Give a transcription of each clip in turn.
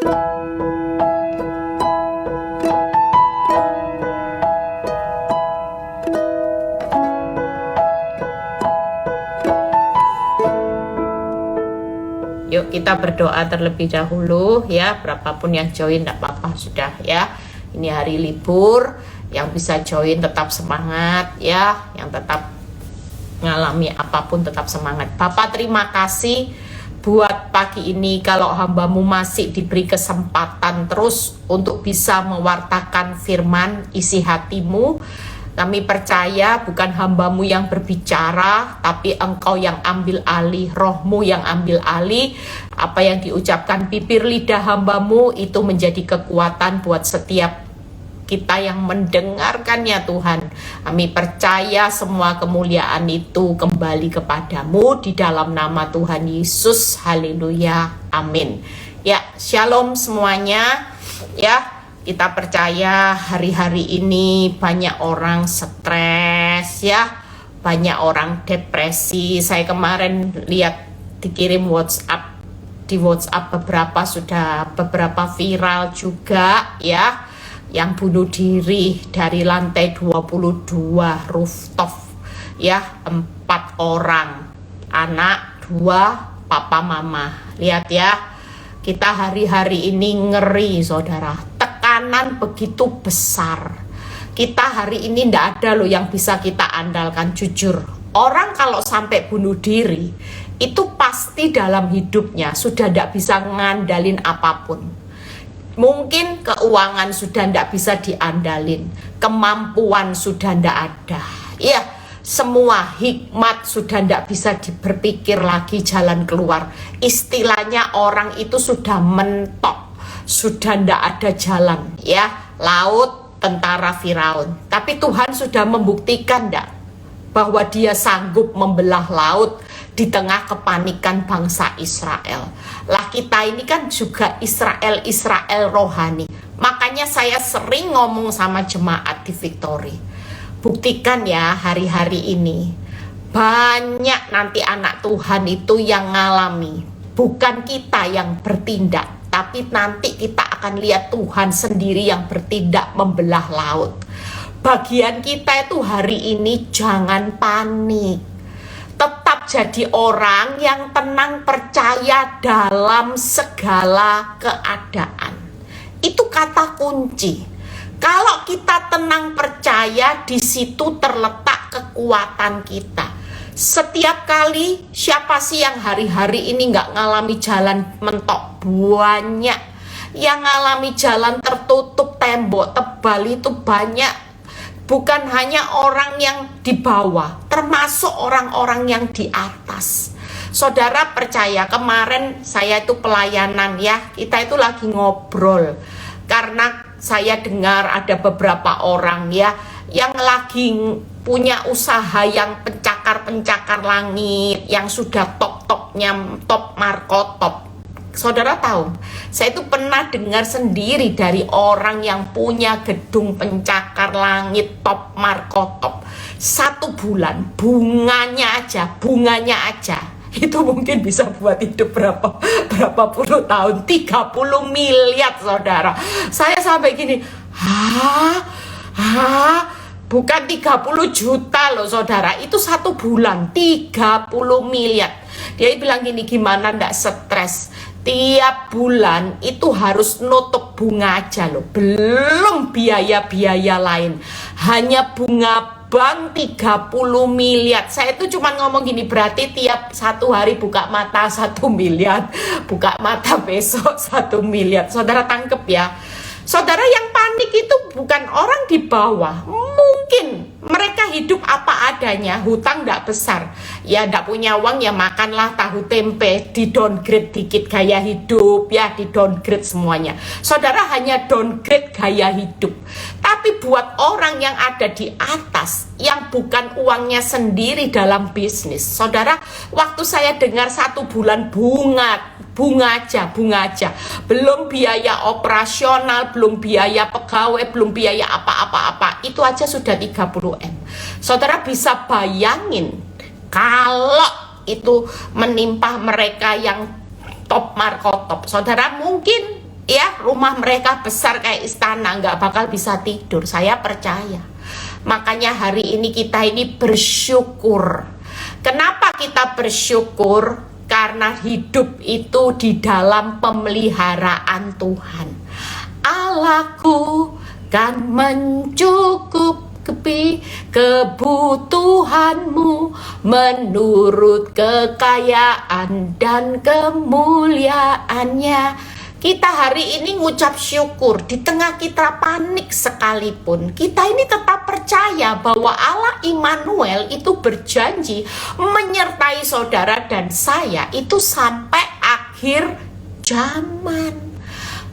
Yuk kita berdoa terlebih dahulu ya. Berapapun yang join tidak apa-apa sudah ya. Ini hari libur, yang bisa join tetap semangat ya. Yang tetap ngalami apapun tetap semangat. Bapak terima kasih buat pagi ini. Kalau hambamu masih diberi kesempatan terus untuk bisa mewartakan firman isi hatimu, kami percaya bukan hambamu yang berbicara, tapi engkau yang ambil alih, rohmu yang ambil alih. Apa yang diucapkan bibir lidah hambamu itu menjadi kekuatan buat setiap kita yang mendengarkannya Tuhan. Kami percaya semua kemuliaan itu kembali kepadamu di dalam nama Tuhan Yesus. Haleluya. Amin. Ya, shalom semuanya. Ya. Kita percaya hari-hari ini banyak orang stres ya, banyak orang depresi. Saya kemarin lihat dikirim di WhatsApp beberapa viral juga ya, yang bunuh diri dari lantai 22 rooftop ya, 4 orang, anak 2, papa mama. Lihat ya, kita hari-hari ini ngeri saudara. Tekanan begitu besar. Kita hari ini tidak ada loh yang bisa kita andalkan, jujur. Orang kalau sampai bunuh diri, itu pasti dalam hidupnya sudah tidak bisa ngandalin apapun. Mungkin keuangan sudah tidak bisa diandalin, kemampuan sudah tidak ada. Ya, semua hikmat sudah tidak bisa berpikir lagi jalan keluar. Istilahnya orang itu sudah mentok. Sudah tidak ada jalan ya, laut tentara Firaun. Tapi Tuhan sudah membuktikan tidak bahwa dia sanggup membelah laut di tengah kepanikan bangsa Israel. Lah kita ini kan juga Israel rohani. Makanya saya sering ngomong sama jemaat di Victory, buktikan ya hari-hari ini banyak nanti anak Tuhan itu yang ngalami, bukan kita yang bertindak, tapi nanti kita akan lihat Tuhan sendiri yang bertindak membelah laut. Bagian kita itu hari ini jangan panik. Tetap jadi orang yang tenang, percaya dalam segala keadaan. Itu kata kunci. Kalau kita tenang percaya, di situ terletak kekuatan kita. Setiap kali, siapa sih yang hari-hari ini nggak ngalami jalan mentok? Banyak. Yang ngalami jalan tertutup, tembok tebal itu banyak. Bukan hanya orang yang di bawah, termasuk orang-orang yang di atas. Saudara percaya, kemarin saya itu pelayanan ya, kita itu lagi ngobrol. Karena saya dengar ada beberapa orang ya, yang lagi punya usaha yang pencakar langit, yang sudah top-topnya, top markotop. Saudara tahu, saya itu pernah dengar sendiri dari orang yang punya gedung pencakar langit top markotop. 1 bulan, bunganya aja, itu mungkin bisa buat hidup berapa puluh tahun, 30 miliar saudara. Saya sampai gini, bukan 30 juta loh saudara, itu 1 bulan 30 miliar. Dia bilang gini, gimana ndak stres? Tiap bulan itu harus nutup bunga aja loh, belum biaya-biaya lain. Hanya bunga bank 30 miliar. Saya itu cuma ngomong gini, berarti tiap 1 hari buka mata 1 miliar, buka mata besok 1 miliar. Saudara tangkep ya. Saudara yang panik itu bukan orang di bawah. Mungkin mereka hidup apa adanya, hutang tidak besar. Ya tidak punya uang ya makanlah tahu tempe, di downgrade dikit gaya hidup ya, di downgrade semuanya. Saudara hanya downgrade gaya hidup. Tapi buat orang yang ada di atas, yang bukan uangnya sendiri dalam bisnis. Saudara, waktu saya dengar 1 bulan bunga aja, belum biaya operasional, belum biaya pegawai, belum biaya apa-apa, itu aja sudah 30 M. Saudara bisa bayangin kalau itu menimpa mereka yang top markotop. Saudara mungkin ya rumah mereka besar kayak istana, nggak bakal bisa tidur. Saya percaya. Makanya hari ini kita ini bersyukur. Kenapa kita bersyukur? Karena hidup itu di dalam pemeliharaan Tuhan. Allahku kan mencukupi kebutuhanmu menurut kekayaan dan kemuliaannya. Kita hari ini ngucap syukur di tengah kita panik sekalipun. Kita ini tetap percaya bahwa Allah Immanuel itu berjanji menyertai saudara dan saya itu sampai akhir zaman.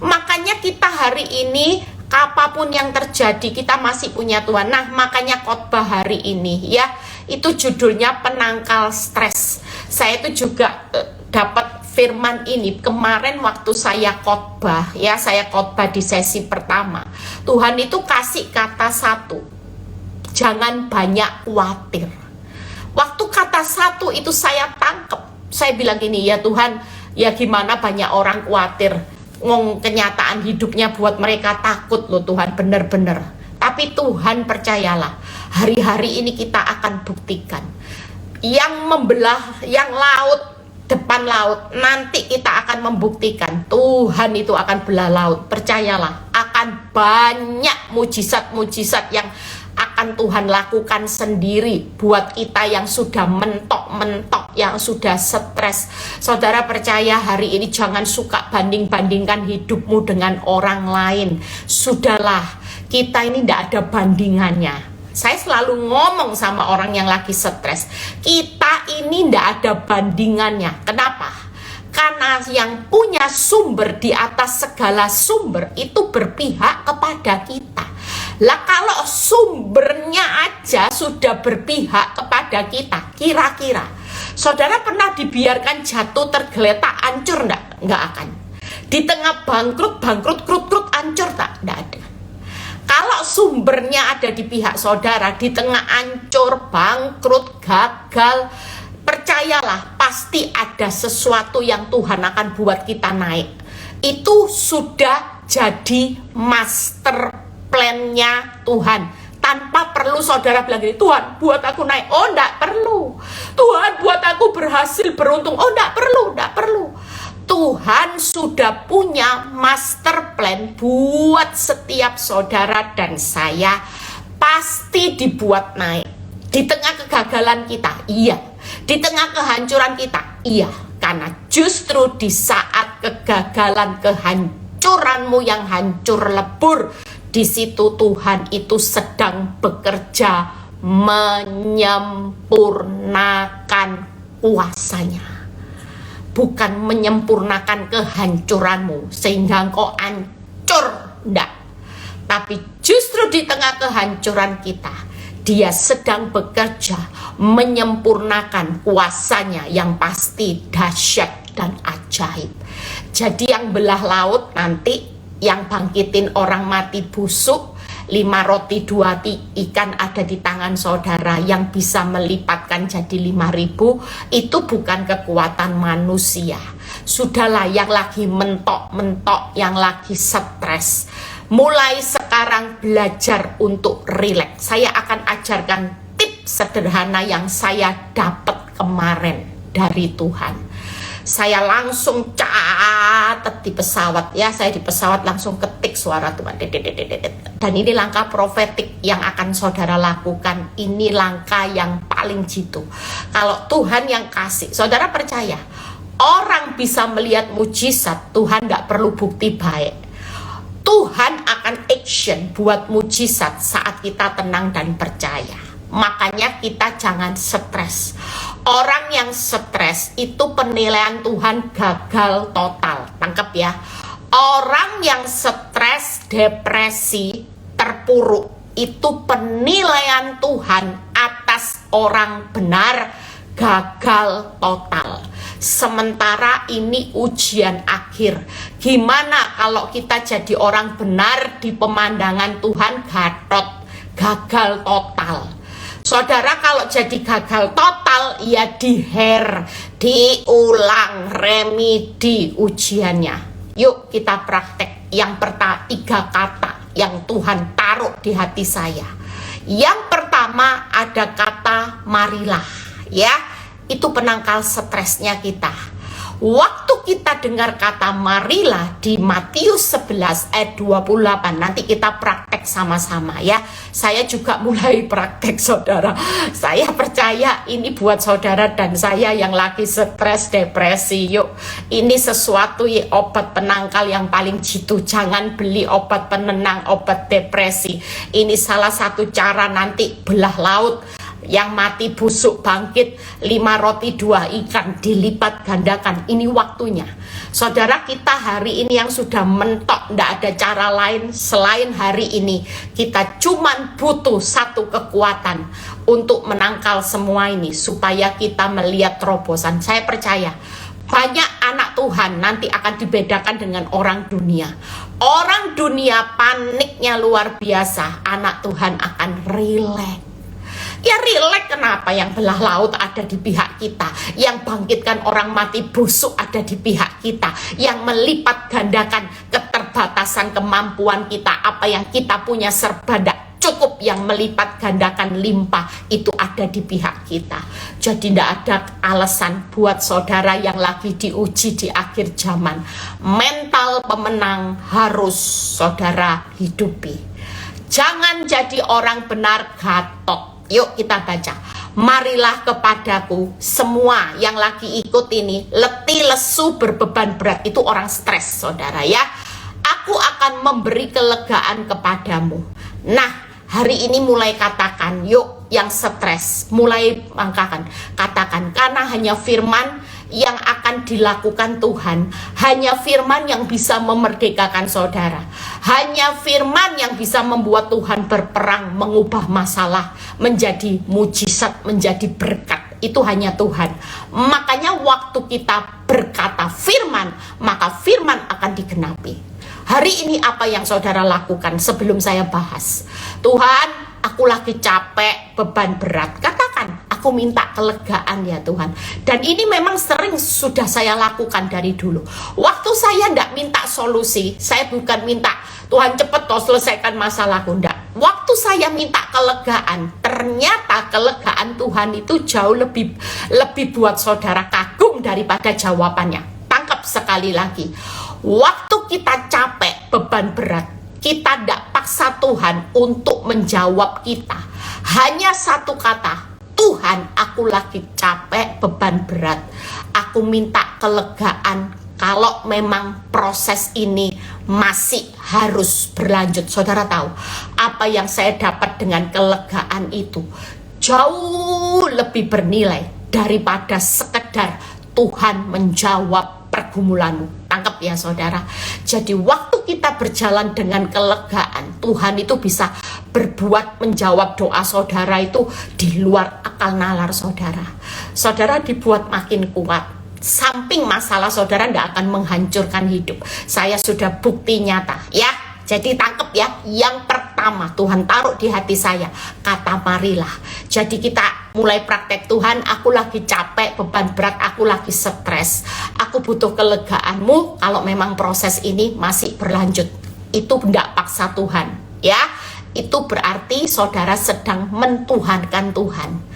Makanya kita hari ini apapun yang terjadi kita masih punya Tuhan. Nah, makanya khotbah hari ini ya, itu judulnya penangkal stres. Saya itu juga dapat firman ini kemarin waktu saya khotbah ya, saya khotbah di sesi pertama. Tuhan itu kasih kata satu, jangan banyak khawatir. Waktu kata satu itu saya tangkep, saya bilang gini, ya Tuhan, ya gimana banyak orang khawatir, kenyataan hidupnya buat mereka takut loh Tuhan, bener-bener. Tapi Tuhan percayalah, hari-hari ini kita akan buktikan yang membelah, yang laut depan laut, nanti kita akan membuktikan Tuhan itu akan belah laut. Percayalah, akan banyak mujizat-mujizat yang akan Tuhan lakukan sendiri buat kita yang sudah mentok-mentok, yang sudah stres. Saudara percaya hari ini jangan suka banding-bandingkan hidupmu dengan orang lain. Sudahlah, kita ini tidak ada bandingannya. Saya selalu ngomong sama orang yang lagi stres, kita ini tidak ada bandingannya. Kenapa? Karena yang punya sumber di atas segala sumber itu berpihak kepada kita. Lah kalau sumbernya aja sudah berpihak kepada kita, kira-kira saudara pernah dibiarkan jatuh, tergeletak, hancur enggak? Enggak akan. Di tengah bangkrut, krut, hancur tak? Enggak ada. Kalau sumbernya ada di pihak saudara, di tengah hancur, bangkrut, gagal, percayalah pasti ada sesuatu yang Tuhan akan buat kita naik. Itu sudah jadi master plan-nya Tuhan. Tanpa perlu saudara bilang gini, Tuhan buat aku naik. Oh enggak perlu. Tuhan buat aku berhasil, beruntung. Oh enggak perlu, enggak perlu. Tuhan sudah punya master plan buat setiap saudara dan saya, pasti dibuat naik. Di tengah kegagalan kita, iya. Di tengah kehancuran kita, iya. Karena justru di saat kegagalan, kehancuranmu yang hancur lebur, di situ Tuhan itu sedang bekerja menyempurnakan kuasanya. Bukan menyempurnakan kehancuranmu sehingga engkau hancur, enggak. Tapi justru di tengah kehancuran kita, Dia sedang bekerja menyempurnakan kuasanya yang pasti dahsyat dan ajaib. Jadi yang belah laut nanti, yang bangkitin orang mati busuk, 5 roti 2 ikan ada di tangan saudara, yang bisa melipatkan jadi 5.000, itu bukan kekuatan manusia. Sudahlah, yang lagi mentok-mentok, yang lagi stres, mulai sekarang belajar untuk rileks. Saya akan ajarkan tips sederhana yang saya dapat kemarin dari Tuhan. Saya langsung catat di pesawat ya, saya di pesawat langsung ketik suara Tuhan. Dan ini langkah profetik yang akan saudara lakukan. Ini langkah yang paling jitu. Kalau Tuhan yang kasih, saudara percaya, orang bisa melihat mujizat, Tuhan gak perlu bukti baik. Tuhan akan action buat mujizat saat kita tenang dan percaya. Makanya kita jangan stres. Orang yang stres itu penilaian Tuhan gagal total. Tangkap ya. Orang yang stres, depresi, terpuruk, itu penilaian Tuhan atas orang benar gagal total. Sementara ini ujian akhir. Gimana kalau kita jadi orang benar di pemandangan Tuhan Gatot, gagal total. Saudara kalau jadi gagal total, ya diulang remedi ujiannya. Yuk kita praktek. Yang pertama, 3 kata yang Tuhan taruh di hati saya. Yang pertama ada kata marilah, ya. Itu penangkal stresnya kita. Waktu kita dengar kata marilah di Matius 11 ayat 28, nanti kita praktek sama-sama ya. Saya juga mulai praktek saudara. Saya percaya ini buat saudara dan saya yang lagi stres, depresi. Yuk, ini sesuatu ya, obat penangkal yang paling jitu. Jangan beli obat penenang, obat depresi. Ini salah satu cara nanti belah laut. Yang mati busuk bangkit, 5 roti 2 ikan dilipat gandakan. Ini waktunya. Saudara, kita hari ini yang sudah mentok, tidak ada cara lain selain hari ini. Kita cuman butuh satu kekuatan untuk menangkal semua ini, supaya kita melihat terobosan. Saya percaya banyak anak Tuhan nanti akan dibedakan dengan orang dunia. Orang dunia paniknya luar biasa, anak Tuhan akan rileks. Ya rileks, kenapa? Yang belah laut ada di pihak kita, yang bangkitkan orang mati busuk ada di pihak kita, yang melipat gandakan keterbatasan kemampuan kita, apa yang kita punya serba tidak cukup, yang melipat gandakan limpah itu ada di pihak kita. Jadi tidak ada alasan buat saudara yang lagi diuji di akhir zaman. Mental pemenang harus saudara hidupi. Jangan jadi orang benar gatok. Yuk kita baca. Marilah kepadaku semua yang lagi ikut ini, letih, lesu, berbeban berat. Itu orang stres saudara ya. Aku akan memberi kelegaan kepadamu. Nah, hari ini mulai katakan, yuk yang stres, mulai katakan, karena hanya firman yang akan dilakukan Tuhan, hanya firman yang bisa memerdekakan saudara, hanya firman yang bisa membuat Tuhan berperang, mengubah masalah menjadi mujizat, menjadi berkat. Itu hanya Tuhan. Makanya waktu kita berkata firman, maka firman akan digenapi. Hari ini apa yang saudara lakukan sebelum saya bahas? Tuhan, aku lagi capek, beban berat. Katakan, aku minta kelegaan ya Tuhan. Dan ini memang sering sudah saya lakukan dari dulu. Waktu saya tidak minta solusi, saya bukan minta Tuhan cepat kau selesaikan masalahku, enggak. Waktu saya minta kelegaan, ternyata kelegaan Tuhan itu jauh lebih buat saudara kagum daripada jawabannya. Tangkap sekali lagi. Waktu kita capek, beban berat, kita tidak paksa Tuhan untuk menjawab kita. Hanya satu kata, Tuhan, aku lagi capek, beban berat. Aku minta kelegaan. Kalau memang proses ini masih harus berlanjut. Saudara tahu, apa yang saya dapat dengan kelegaan itu jauh lebih bernilai daripada sekedar Tuhan menjawab pergumulanmu. Tangkap ya saudara. Jadi waktu kita berjalan dengan kelegaan, Tuhan itu bisa berbuat menjawab doa saudara itu di luar akal nalar saudara. Saudara dibuat makin kuat. Samping masalah saudara tidak akan menghancurkan hidup. Saya sudah bukti nyata ya. Jadi tangkap ya. Yang pertama Tuhan taruh di hati saya kata marilah. Jadi kita mulai praktek, Tuhan, aku lagi capek, beban berat, aku lagi stres. Aku butuh kelegaanmu kalau memang proses ini masih berlanjut. Itu tidak paksa Tuhan ya. Itu berarti saudara sedang mentuhankan Tuhan.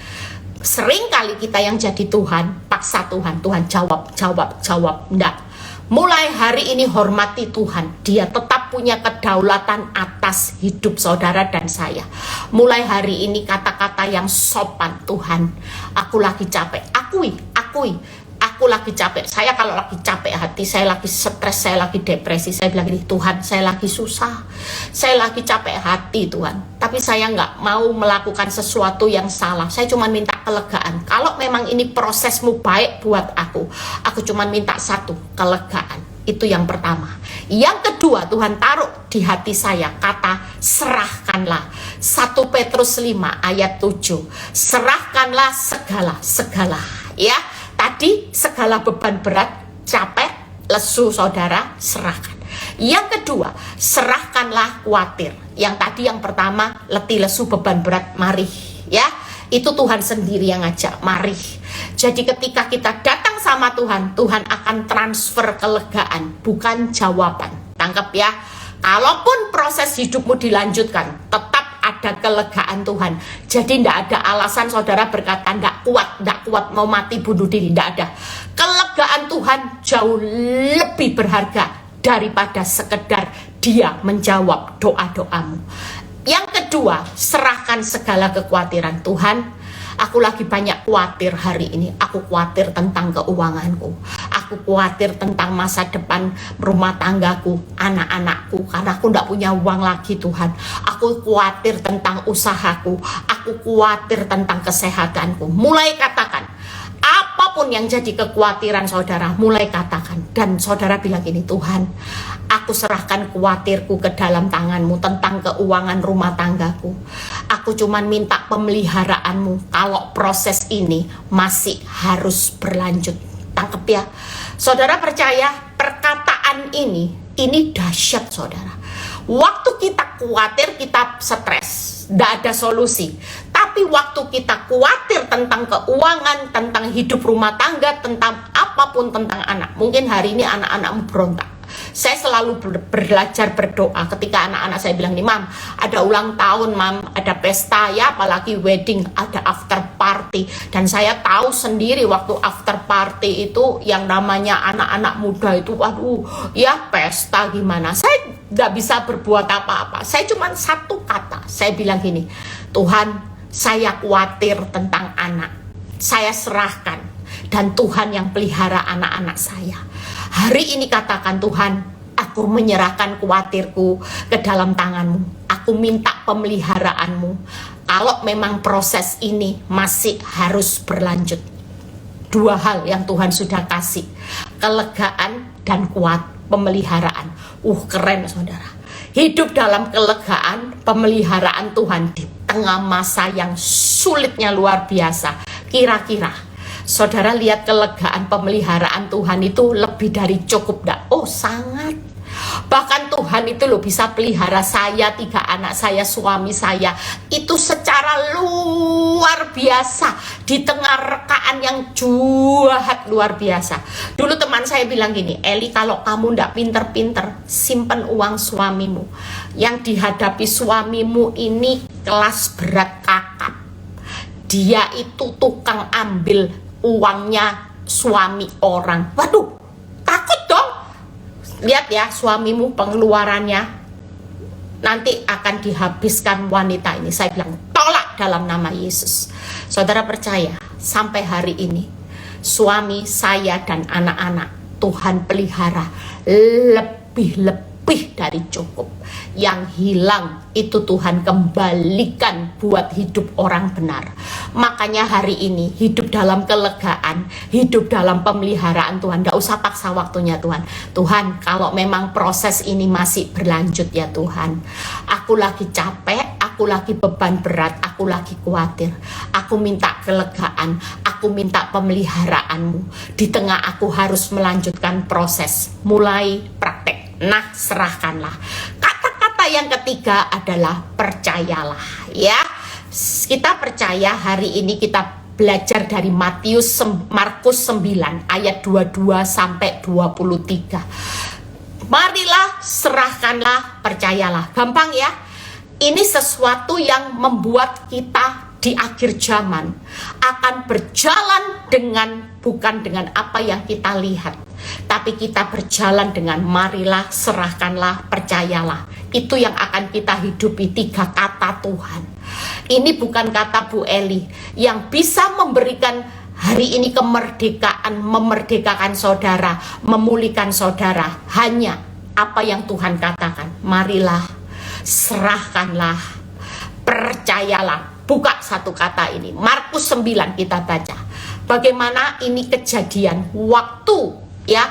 Sering kali kita yang jadi Tuhan, paksa Tuhan, Tuhan jawab, enggak. Mulai hari ini hormati Tuhan, dia tetap punya kedaulatan atas hidup saudara dan saya. Mulai hari ini kata-kata yang sopan, Tuhan, aku lagi capek, akui, aku lagi capek. Saya kalau lagi capek hati, saya lagi stres, saya lagi depresi, saya bilang gini, Tuhan, saya lagi susah, saya lagi capek hati Tuhan. Tapi saya nggak mau melakukan sesuatu yang salah. Saya cuma minta kelegaan. Kalau memang ini prosesmu baik buat aku cuma minta satu, kelegaan. Itu yang pertama. Yang kedua, Tuhan taruh di hati saya kata serahkanlah. 1 Petrus 5 ayat 7. Serahkanlah segala. Ya. Tadi segala beban berat, capek, lesu saudara, serahkan. Yang kedua, serahkanlah khawatir. Yang tadi yang pertama, letih, lesu, beban berat, mari. Ya, itu Tuhan sendiri yang ngajak, mari. Jadi ketika kita datang bilang sama Tuhan, Tuhan akan transfer kelegaan, bukan jawaban. Tangkap ya. Kalaupun proses hidupmu dilanjutkan, tetap ada kelegaan Tuhan. Jadi tidak ada alasan saudara berkata tidak kuat mau mati bunuh diri, tidak ada. Kelegaan Tuhan jauh lebih berharga daripada sekedar Dia menjawab doa-doamu. Yang kedua, serahkan segala kekhawatiran. Tuhan, aku lagi banyak khawatir hari ini. Aku khawatir tentang keuanganku. Aku khawatir tentang masa depan rumah tanggaku, anak-anakku. Karena aku tidak punya uang lagi Tuhan. Aku khawatir tentang usahaku. Aku khawatir tentang kesehatanku. Mulai katakan. Apapun yang jadi kekhawatiran saudara, mulai katakan. Dan saudara bilang gini, Tuhan, aku serahkan khawatirku ke dalam tangan-Mu tentang keuangan rumah tanggaku. Aku cuman minta pemeliharaanmu kalau proses ini masih harus berlanjut. Tangkep ya. Saudara percaya perkataan ini dahsyat saudara. Waktu kita khawatir, kita stres, tidak ada solusi. Tapi waktu kita khawatir tentang keuangan, tentang hidup rumah tangga, tentang apapun, tentang anak. Mungkin hari ini anak-anakmu berontak. Saya selalu belajar berdoa ketika anak-anak saya bilang nih, Mam, ada ulang tahun, Mam, ada pesta ya, apalagi wedding, ada after party. Dan saya tahu sendiri waktu after party itu yang namanya anak-anak muda itu, waduh, ya pesta gimana. Saya tidak bisa berbuat apa-apa. Saya cuma satu kata, saya bilang gini, Tuhan, saya khawatir tentang anak. Saya serahkan. Dan Tuhan yang pelihara anak-anak saya. Hari ini katakan, Tuhan, aku menyerahkan khawatirku ke dalam tangan-Mu. Aku minta pemeliharaanmu. Kalau memang proses ini masih harus berlanjut. Dua hal yang Tuhan sudah kasih. Kelegaan dan pemeliharaan. Keren saudara. Hidup dalam kelegaan, pemeliharaan Tuhan di tengah masa yang sulitnya luar biasa. Kira-kira saudara lihat kelegaan pemeliharaan Tuhan itu lebih dari cukup dah. Oh sangat. Bahkan Tuhan itu loh bisa pelihara saya, 3 anak saya, suami saya. Itu secara luar biasa. Di tengah rekaan yang jahat luar biasa. Dulu teman saya bilang gini, Eli, kalau kamu ndak pinter-pinter, simpen uang suamimu. Yang dihadapi suamimu ini kelas berat kakap. Dia itu tukang ambil uangnya suami orang. Waduh, takut dong. Lihat ya, suamimu pengeluarannya nanti akan dihabiskan wanita ini. Saya bilang tolak dalam nama Yesus. Saudara percaya, sampai hari ini suami saya dan anak-anak Tuhan pelihara lebih dari cukup. Yang hilang itu Tuhan kembalikan buat hidup orang benar. Makanya hari ini hidup dalam kelegaan, hidup dalam pemeliharaan Tuhan. Tidak usah paksa waktunya Tuhan. Tuhan, kalau memang proses ini masih berlanjut ya Tuhan, aku lagi capek, aku lagi beban berat, aku lagi khawatir. Aku minta kelegaan, aku minta pemeliharaanmu. Di tengah aku harus melanjutkan proses, mulai praktek. Nah, serahkanlah. Kata-kata yang ketiga adalah percayalah ya. Kita percaya hari ini kita belajar dari Markus 9 ayat 22 sampai 23. Marilah, serahkanlah, percayalah. Gampang ya. Ini sesuatu yang membuat kita di akhir zaman akan berjalan bukan dengan apa yang kita lihat, tapi kita berjalan dengan marilah, serahkanlah, percayalah. Itu yang akan kita hidupi, 3 kata Tuhan. Ini bukan kata Bu Eli yang bisa memberikan hari ini kemerdekaan, memerdekakan saudara, memulihkan saudara. Hanya apa yang Tuhan katakan, marilah, serahkanlah, percayalah. Buka satu kata ini, Markus 9 kita baca. Bagaimana ini kejadian waktu ya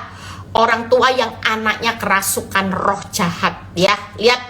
orang tua yang anaknya kerasukan roh jahat ya. Lihat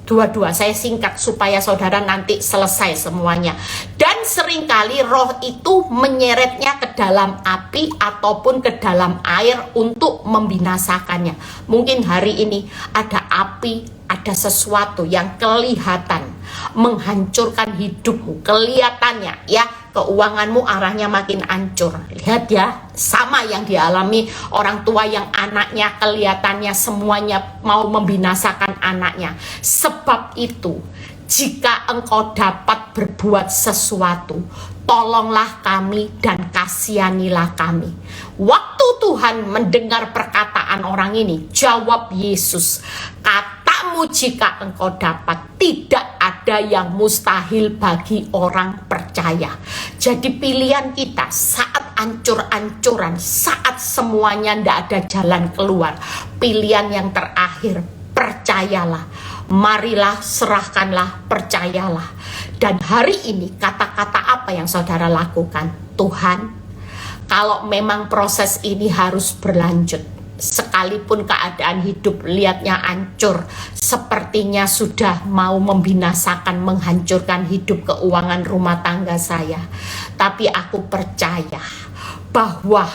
22, saya singkat supaya saudara nanti selesai semuanya. Dan seringkali roh itu menyeretnya ke dalam api ataupun ke dalam air untuk membinasakannya. Mungkin hari ini ada api, ada sesuatu yang kelihatan menghancurkan hidupmu, kelihatannya ya keuanganmu arahnya makin hancur. Lihat ya, sama yang dialami orang tua yang anaknya kelihatannya semuanya mau membinasakan anaknya. Sebab itu, jika engkau dapat berbuat sesuatu, tolonglah kami dan kasihanilah kami. Waktu Tuhan mendengar perkataan orang ini, jawab Yesus, katamu jika engkau dapat, tidak ada yang mustahil bagi orang percaya. Jadi pilihan kita saat ancur-ancuran, saat semuanya tidak ada jalan keluar, pilihan yang terakhir, percayalah. Marilah, serahkanlah, percayalah. Dan hari ini kata-kata apa yang saudara lakukan? Tuhan, kalau memang proses ini harus berlanjut, sekalipun keadaan hidup lihatnya hancur, sepertinya sudah mau membinasakan, menghancurkan hidup keuangan rumah tangga saya, tapi aku percaya bahwa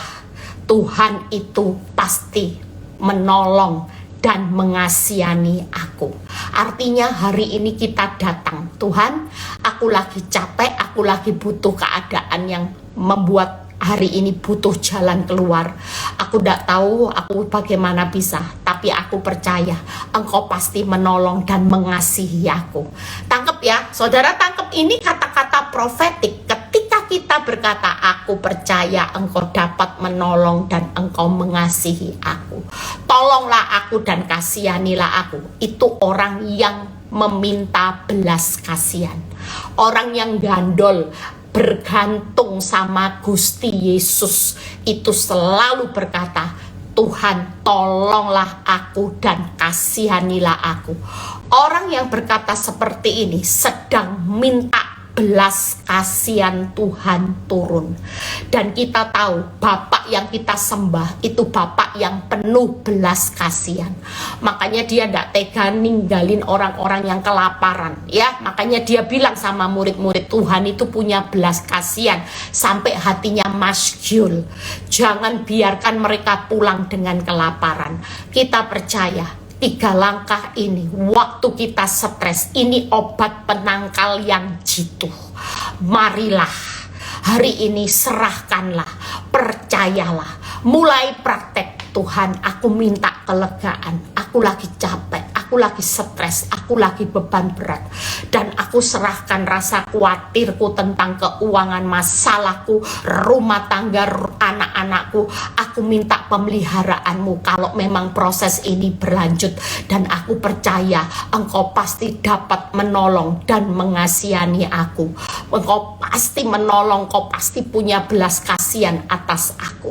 Tuhan itu pasti menolong dan mengasihani aku. Artinya hari ini kita datang, Tuhan, aku lagi capek, aku lagi butuh keadaan yang membuat hari ini butuh jalan keluar. Aku tidak tahu aku bagaimana bisa, tapi aku percaya Engkau pasti menolong dan mengasihi aku. Tangkep ya, saudara, tangkep ini kata-kata profetik. Ketika kita berkata, aku percaya Engkau dapat menolong dan Engkau mengasihi aku, tolonglah aku dan kasihanilah aku. Itu orang yang meminta belas kasihan, orang yang gandol, bergantung sama Gusti Yesus, itu selalu berkata, Tuhan tolonglah aku dan kasihanilah aku. Orang yang berkata seperti ini sedang minta belas kasihan Tuhan turun. Dan kita tahu Bapak yang kita sembah itu Bapak yang penuh belas kasihan. Makanya dia tidak tega ninggalin orang-orang yang kelaparan, ya. Makanya dia bilang sama murid-murid, Tuhan itu punya belas kasihan sampai hatinya masyul. Jangan biarkan mereka pulang dengan kelaparan. Kita percaya 3 langkah ini, waktu kita stres, ini obat penangkal yang jitu. Marilah hari ini, serahkanlah, percayalah, mulai praktek. Tuhan, aku minta kelegaan, aku lagi capek, aku lagi stres, aku lagi beban berat, dan aku serahkan rasa khawatirku tentang keuangan, masalahku, rumah tangga, anak-anakku. Aku minta pemeliharaanmu kalau memang proses ini berlanjut, dan aku percaya Engkau pasti dapat menolong dan mengasihani aku. Engkau pasti menolong, Engkau pasti punya belas kasihan atas aku.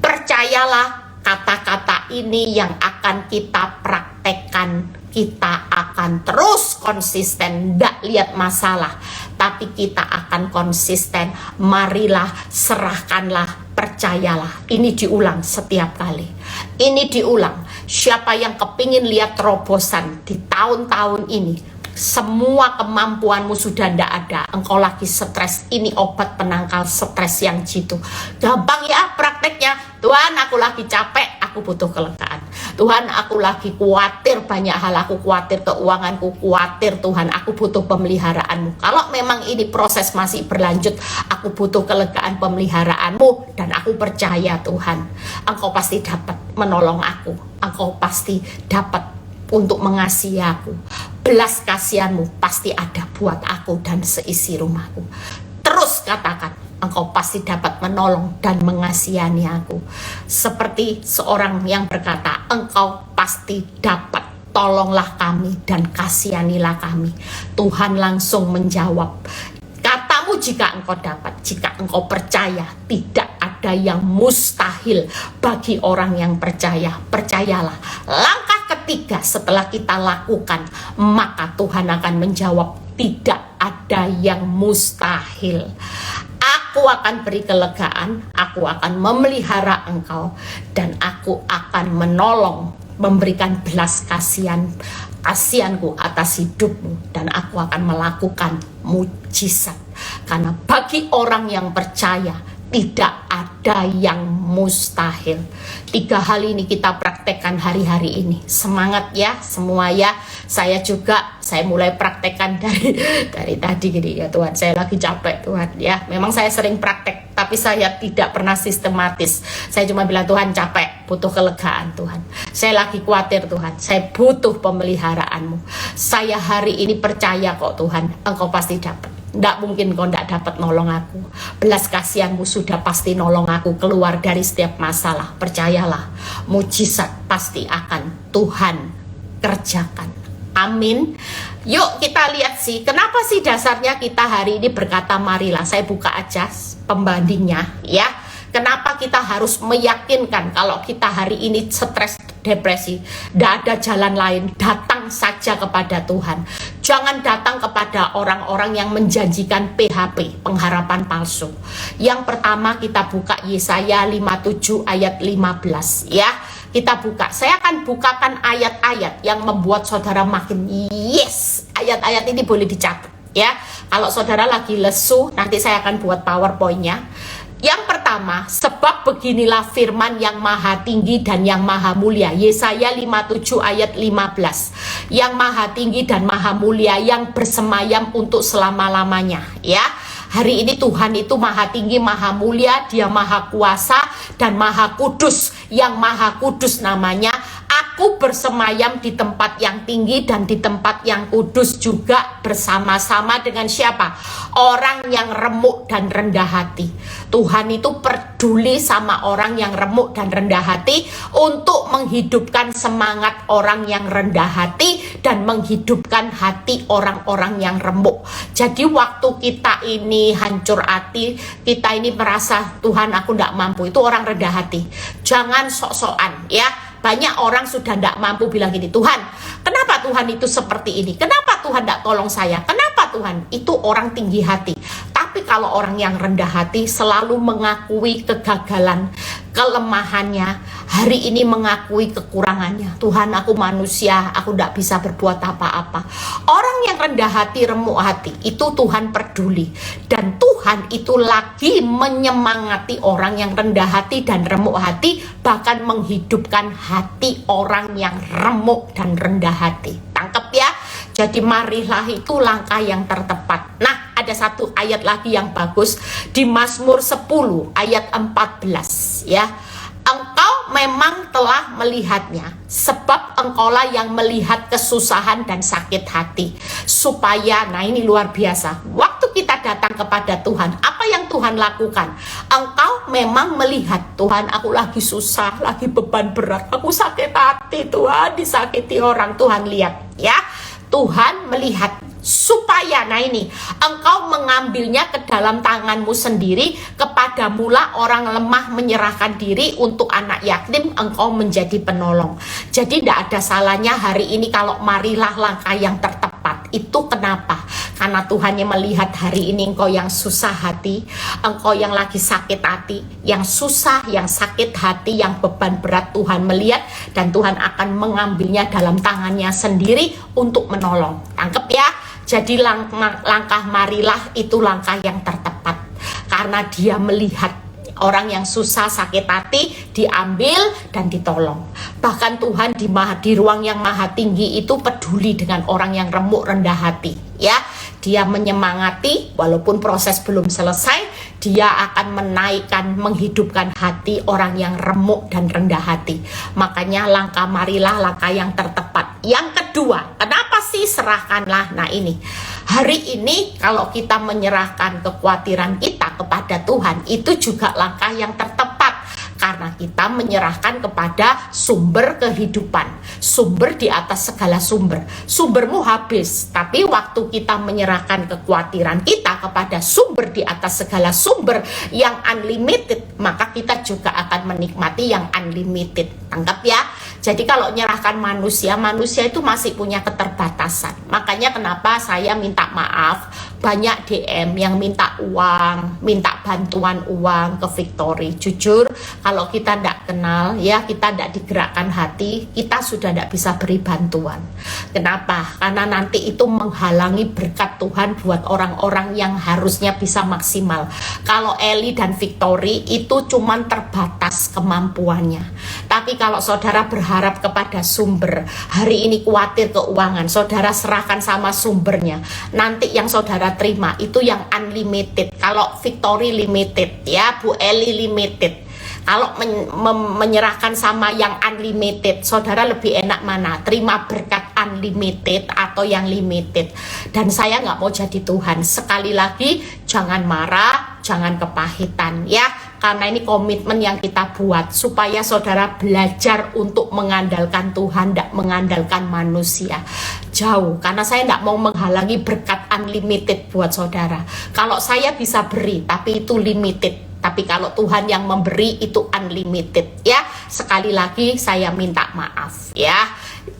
Percayalah, kata-kata ini yang akan kita praktekkan. Kita akan terus konsisten, tidak lihat masalah, tapi kita akan konsisten. Marilah, serahkanlah, percayalah. Ini diulang setiap kali. Ini diulang. Siapa yang kepingin lihat terobosan di tahun-tahun ini, semua kemampuanmu sudah tidak ada, engkau lagi stres, ini obat penangkal stres yang jitu. Gampang ya prakteknya. Tuhan, aku lagi capek, aku butuh kelegaan. Tuhan, aku lagi khawatir banyak hal, aku khawatir keuanganku, khawatir Tuhan, aku butuh pemeliharaanmu. Kalau memang ini proses masih berlanjut, aku butuh kelegaan pemeliharaanmu, dan aku percaya Tuhan, Engkau pasti dapat menolong aku, Engkau pasti dapat untuk mengasihi aku. Belas kasihanmu pasti ada buat aku dan seisi rumahku. Terus katakan, Engkau pasti dapat menolong dan mengasihani aku. Seperti seorang yang berkata, Engkau pasti dapat, tolonglah kami dan kasihanilah kami. Tuhan langsung menjawab, katamu jika engkau dapat, jika engkau percaya, tidak ada yang mustahil bagi orang yang percaya. Percayalah. Langkah ketiga setelah kita lakukan, maka Tuhan akan menjawab, tidak ada yang mustahil. Aku akan beri kelegaan, aku akan memelihara engkau, dan aku akan menolong, memberikan belas kasihanku atas hidupmu, dan aku akan melakukan mujizat. Karena bagi orang yang percaya, tidak ada yang mustahil. 3 hal ini kita praktekkan hari-hari ini. Semangat ya semua ya. Saya mulai praktekkan dari tadi gini ya Tuhan. Saya lagi capek Tuhan ya. Memang saya sering praktek, tapi saya tidak pernah sistematis. Saya cuma bilang, Tuhan capek, butuh kelegaan Tuhan. Saya lagi khawatir Tuhan. Saya butuh pemeliharaanmu. Saya hari ini percaya kok Tuhan, Engkau pasti dapat. Tidak mungkin kau tidak dapat nolong aku. Belas kasihanmu sudah pasti nolong aku keluar dari setiap masalah. Percayalah, mujizat pasti akan Tuhan kerjakan. Amin. Yuk kita lihat sih, kenapa sih dasarnya kita hari ini berkata marilah. Saya buka aja pembandingnya ya. Kenapa kita harus meyakinkan kalau kita hari ini stres, depresi, tidak ada jalan lain, datang saja kepada Tuhan. Jangan datang kepada orang-orang yang menjanjikan PHP, pengharapan palsu. Yang pertama kita buka Yesaya 57 ayat 15 ya. Kita buka, saya akan bukakan ayat-ayat yang membuat saudara makin yes. Ayat-ayat ini boleh dicatat ya. Kalau saudara lagi lesu, nanti saya akan buat PowerPoint-nya. Yang pertama, sebab beginilah firman yang maha tinggi dan yang maha mulia. Yesaya 57 ayat 15. Yang maha tinggi dan maha mulia, yang bersemayam untuk selama-lamanya ya. Hari ini Tuhan itu maha tinggi, maha mulia, dia maha kuasa dan maha kudus. Yang maha kudus namanya, aku bersemayam di tempat yang tinggi dan di tempat yang kudus juga bersama-sama dengan siapa? Orang yang remuk dan rendah hati. Tuhan itu peduli sama orang yang remuk dan rendah hati untuk menghidupkan semangat orang yang rendah hati dan menghidupkan hati orang-orang yang remuk. Jadi waktu kita ini hancur hati, kita ini merasa Tuhan aku tidak mampu, itu orang rendah hati. Jangan sok-sokan ya. Banyak orang sudah tidak mampu bilang gini, Tuhan kenapa Tuhan itu seperti ini, kenapa Tuhan tidak tolong saya, kenapa Tuhan, itu orang tinggi hati. Tapi kalau orang yang rendah hati selalu mengakui kegagalan, kelemahannya, hari ini mengakui kekurangannya. Tuhan aku manusia, aku tidak bisa berbuat apa-apa. Orang yang rendah hati, remuk hati, itu Tuhan peduli. Dan Tuhan itu lagi menyemangati orang yang rendah hati dan remuk hati, bahkan menghidupkan hati orang yang remuk dan rendah hati. Tangkep ya? Jadi marilah itu langkah yang tertepat. Nah, ada satu ayat lagi yang bagus di Mazmur 10 ayat 14 ya. Engkau memang telah melihatnya, sebab engkaulah yang melihat kesusahan dan sakit hati. Supaya, nah ini luar biasa, waktu kita datang kepada Tuhan, apa yang Tuhan lakukan? Engkau memang melihat, Tuhan aku lagi susah, lagi beban berat, aku sakit hati Tuhan, disakiti orang, Tuhan lihat ya. Tuhan melihat supaya, nah ini, engkau mengambilnya ke dalam tanganmu sendiri, kepadamulah orang lemah menyerahkan diri, untuk anak yatim engkau menjadi penolong. Jadi tidak ada salahnya hari ini kalau marilah langkah yang tertepat. Itu kenapa? Karena Tuhan yang melihat hari ini engkau yang susah hati, engkau yang lagi sakit hati, yang susah, yang sakit hati, yang beban berat, Tuhan melihat dan Tuhan akan mengambilnya dalam tangannya sendiri untuk menolong. Tangkep ya? Jadi langkah marilah itu langkah yang tertepat. Karena dia melihat orang yang susah sakit hati diambil dan ditolong. Bahkan Tuhan di ruang yang maha tinggi itu peduli dengan orang yang remuk rendah hati ya. Dia menyemangati walaupun proses belum selesai, dia akan menaikkan, menghidupkan hati orang yang remuk dan rendah hati. Makanya langkah marilah langkah yang tertepat. Yang kedua, kenapa sih serahkanlah? Nah ini, hari ini kalau kita menyerahkan kekhawatiran kita kepada Tuhan, itu juga langkah yang tertepat. Karena kita menyerahkan kepada sumber kehidupan, sumber di atas segala sumber. Sumbermu habis, tapi waktu kita menyerahkan kekhawatiran kita kepada sumber di atas segala sumber yang unlimited, maka kita juga akan menikmati yang unlimited. Tangkap ya? Jadi kalau menyerahkan manusia, manusia itu masih punya keterbatasan. Makanya kenapa saya minta maaf, banyak DM yang minta uang, minta bantuan uang ke Victory. Jujur, kalau kita tidak kenal, ya kita tidak digerakkan hati, kita sudah tidak bisa beri bantuan. Kenapa? Karena nanti itu menghalangi berkat Tuhan buat orang-orang yang harusnya bisa maksimal. Kalau Eli dan Victory itu cuman terbatas kemampuannya. Tapi kalau saudara berharap kepada sumber, hari ini khawatir keuangan, saudara serahkan sama sumbernya. Nanti yang saudara terima itu yang unlimited. Kalau Victory limited, ya Bu Eli limited. Kalau menyerahkan sama yang unlimited, saudara lebih enak mana? Terima berkat unlimited atau yang limited? Dan saya nggak mau jadi Tuhan. Sekali lagi, jangan marah, jangan kepahitan, ya. Karena ini komitmen yang kita buat supaya saudara belajar untuk mengandalkan Tuhan, tidak mengandalkan manusia. Jauh, karena saya tidak mau menghalangi berkat unlimited buat saudara. Kalau saya bisa beri, tapi itu limited. Tapi kalau Tuhan yang memberi itu unlimited, ya. Sekali lagi saya minta maaf, ya.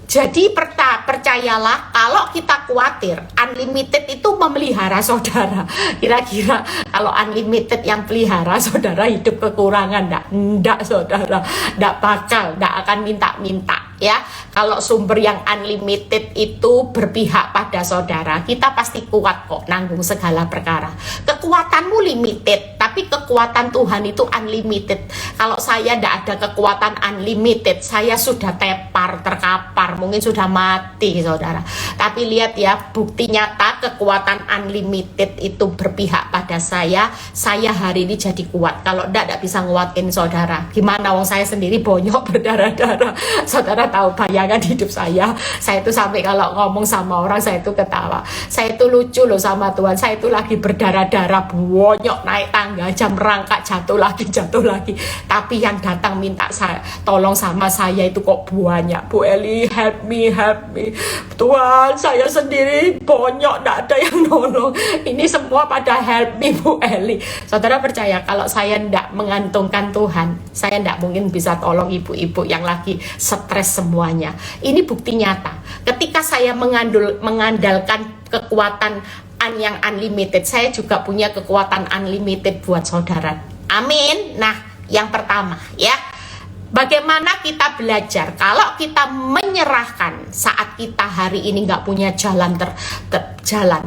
Jadi percayalah, kalau kita khawatir, unlimited itu memelihara saudara. Kira-kira kalau unlimited yang pelihara, saudara hidup kekurangan? Enggak saudara, enggak bakal, enggak akan minta-minta, ya. Kalau sumber yang unlimited itu berpihak pada saudara, kita pasti kuat kok nanggung segala perkara. Kekuatanmu limited, tapi kekuatan Tuhan itu unlimited. Kalau saya enggak ada kekuatan unlimited, saya sudah tepar, terkapar, mungkin sudah mati saudara. Tapi lihat ya, bukti nyata kekuatan unlimited itu berpihak pada saya hari ini jadi kuat. Kalau enggak bisa nguatin saudara. Gimana, wong saya sendiri bonyok berdarah-darah. Saudara tahu bayangan hidup saya itu sampai kalau ngomong sama orang saya itu ketawa. Saya itu lucu loh sama Tuhan. Saya itu lagi berdarah-darah, bonyok, naik tangga jam merangkak, jatuh lagi. Tapi yang datang minta saya tolong sama saya itu kok banyak. Bu Eli, help me. Tuhan, saya sendiri bonyok, tidak ada yang nolong. Ini semua pada help me, Bu Eli. Saudara percaya kalau saya tidak mengantungkan Tuhan, saya tidak mungkin bisa tolong ibu-ibu yang lagi stres semuanya. Ini bukti nyata. Ketika saya mengandalkan kekuatan yang unlimited, saya juga punya kekuatan unlimited buat saudara. Amin. Nah, yang pertama, ya. Bagaimana kita belajar? Kalau kita menyerahkan saat kita hari ini nggak punya jalan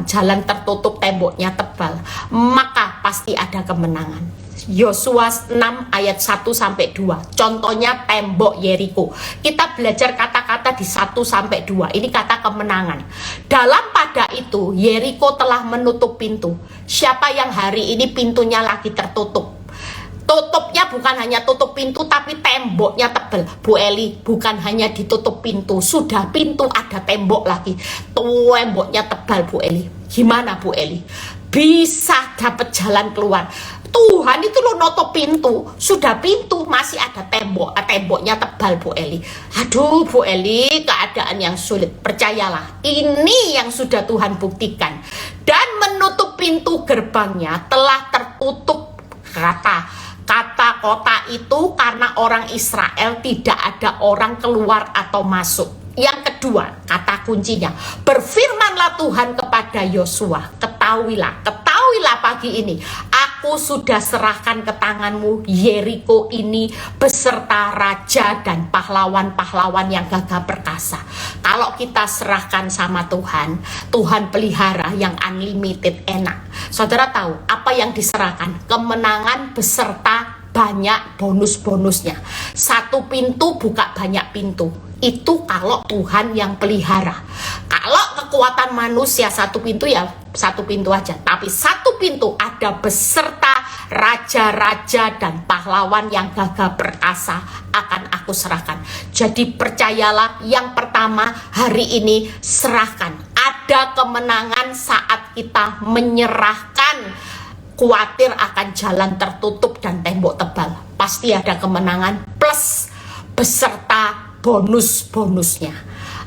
jalan tertutup, temboknya tebal, maka pasti ada kemenangan. Yosua 6 ayat 1-2. Contohnya tembok Yeriko. Kita belajar kata-kata di 1-2. Ini kata kemenangan. Dalam pada itu Yeriko telah menutup pintu. Siapa yang hari ini pintunya lagi tertutup? Tutupnya bukan hanya tutup pintu, tapi temboknya tebal. Bu Eli, bukan hanya ditutup pintu, sudah pintu ada tembok lagi. Temboknya tebal, Bu Eli. Gimana Bu Eli? Bisa dapat jalan keluar. Tuhan itu lo nutup pintu, sudah pintu masih ada tembok, temboknya tebal Bu Eli. Aduh Bu Eli, keadaan yang sulit. Percayalah, ini yang sudah Tuhan buktikan. Dan menutup pintu gerbangnya telah tertutup. Kata kota itu karena orang Israel tidak ada orang keluar atau masuk. Yang kedua, kata kuncinya, berfirmanlah Tuhan kepada Yosua, ketahuilah pagi ini, aku sudah serahkan ke tanganmu Yeriko ini beserta raja dan pahlawan-pahlawan yang gagah perkasa. Kalau kita serahkan sama Tuhan, Tuhan pelihara yang unlimited, enak. Saudara tahu apa yang diserahkan? Kemenangan beserta banyak bonus-bonusnya. Satu pintu buka banyak pintu. Itu kalau Tuhan yang pelihara. Kalau kekuatan manusia satu pintu ya satu pintu aja. Tapi satu pintu ada beserta raja-raja dan pahlawan yang gagah perkasa akan aku serahkan. Jadi percayalah, yang pertama hari ini serahkan. Ada kemenangan saat kita menyerahkan. Khawatir akan jalan tertutup dan tembok tebal, pasti ada kemenangan plus beserta bonus-bonusnya.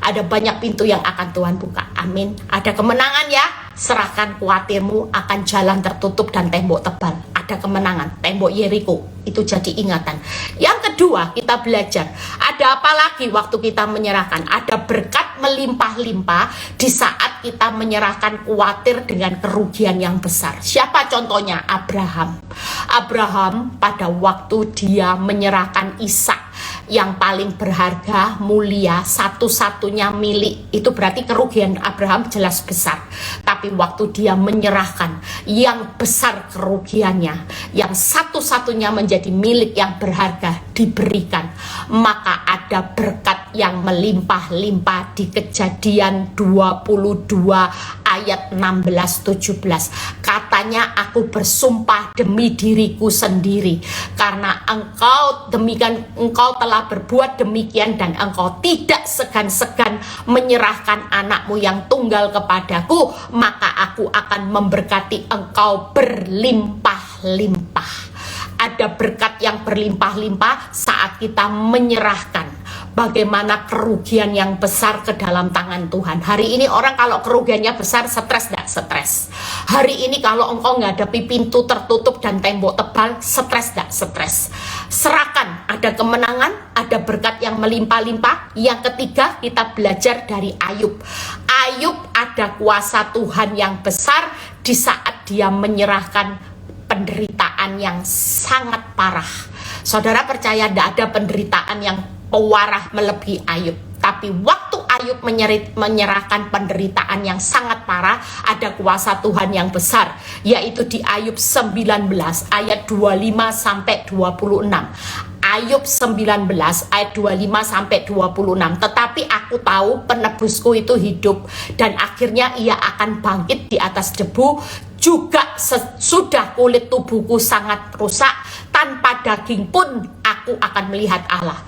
Ada banyak pintu yang akan Tuhan buka. Amin. Ada kemenangan ya. Serahkan khawatirmu akan jalan tertutup dan tembok tebal. Ada kemenangan. Tembok Yeriko itu jadi ingatan. Yang kedua, kedua, kita belajar. Ada apa lagi waktu kita menyerahkan? Ada berkat melimpah-limpah di saat kita menyerahkan khawatir dengan kerugian yang besar. Siapa contohnya? Abraham. Abraham pada waktu dia menyerahkan Ishak yang paling berharga, mulia, satu-satunya milik, itu berarti kerugian Abraham jelas besar. Tapi waktu dia menyerahkan yang besar kerugiannya, yang satu-satunya menjadi milik yang berharga diberikan, maka ada berkat yang melimpah-limpah di Kejadian 22 ayat 16-17. Katanya, aku bersumpah demi diriku sendiri, karena engkau telah berbuat demikian dan engkau tidak segan-segan menyerahkan anakmu yang tunggal kepadaku, maka aku akan memberkati engkau berlimpah-limpah. Ada berkat yang berlimpah-limpah saat kita menyerahkan bagaimana kerugian yang besar ke dalam tangan Tuhan. Hari ini orang kalau kerugiannya besar, stres gak? Stres. Hari ini kalau engkau menghadapi pintu tertutup dan tembok tebal, stres gak? Stres. Serahkan, ada kemenangan, ada berkat yang melimpah-limpah. Yang ketiga, kita belajar dari Ayub. Ayub ada kuasa Tuhan yang besar di saat dia menyerahkan penderitaan yang sangat parah. Saudara percaya tidak ada penderitaan yang pewarah melebihi Ayub. Tapi waktu Ayub menyerahkan penderitaan yang sangat parah, ada kuasa Tuhan yang besar, yaitu di Ayub 19 ayat 25 sampai 26. Ayub 19 ayat 25 sampai 26. Tetapi aku tahu penebusku itu hidup, dan akhirnya ia akan bangkit di atas debu. Juga sesudah kulit tubuhku sangat rusak, tanpa daging pun aku akan melihat Allah.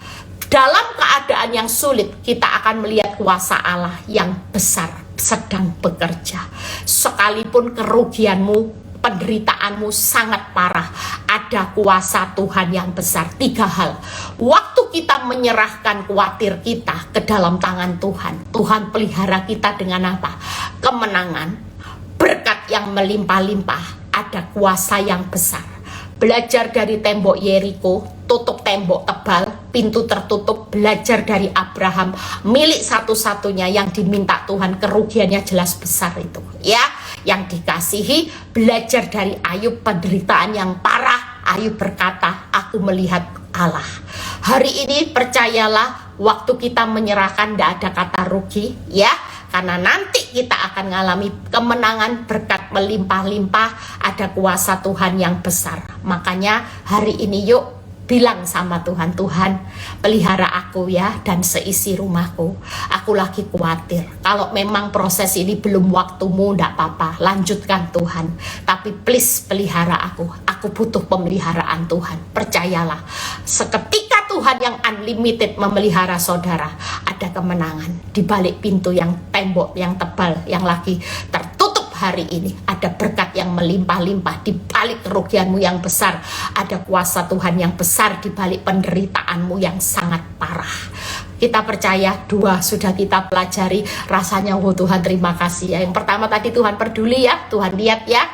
Dalam keadaan yang sulit, kita akan melihat kuasa Allah yang besar sedang bekerja. Sekalipun kerugianmu, penderitaanmu sangat parah, ada kuasa Tuhan yang besar. 3 hal. Waktu kita menyerahkan khawatir kita ke dalam tangan Tuhan, Tuhan pelihara kita dengan apa? Kemenangan, berkat yang melimpah-limpah, ada kuasa yang besar. Belajar dari tembok Yeriko, tutup tembok tebal, pintu tertutup. Belajar dari Abraham, milik satu-satunya yang diminta Tuhan, kerugiannya jelas besar itu, ya. Yang dikasihi, belajar dari Ayub, penderitaan yang parah. Ayub berkata, aku melihat Allah. Hari ini percayalah, waktu kita menyerahkan tidak ada kata rugi, ya. Karena nanti kita akan mengalami kemenangan, berkat melimpah-limpah, ada kuasa Tuhan yang besar. Makanya hari ini yuk bilang sama Tuhan, Tuhan pelihara aku ya, dan seisi rumahku. Aku lagi khawatir. Kalau memang proses ini belum waktumu, tidak apa-apa, lanjutkan Tuhan. Tapi please pelihara aku. Aku butuh pemeliharaan Tuhan. Percayalah, seketika Tuhan yang unlimited memelihara saudara, ada kemenangan di balik pintu yang tembok yang tebal yang lagi tertutup hari ini. Ada berkat yang melimpah-limpah di balik kerugianmu yang besar. Ada kuasa Tuhan yang besar di balik penderitaanmu yang sangat parah. Kita percaya, 2 sudah kita pelajari. Rasanya, oh Tuhan terima kasih ya. Yang pertama tadi Tuhan peduli ya, Tuhan lihat ya,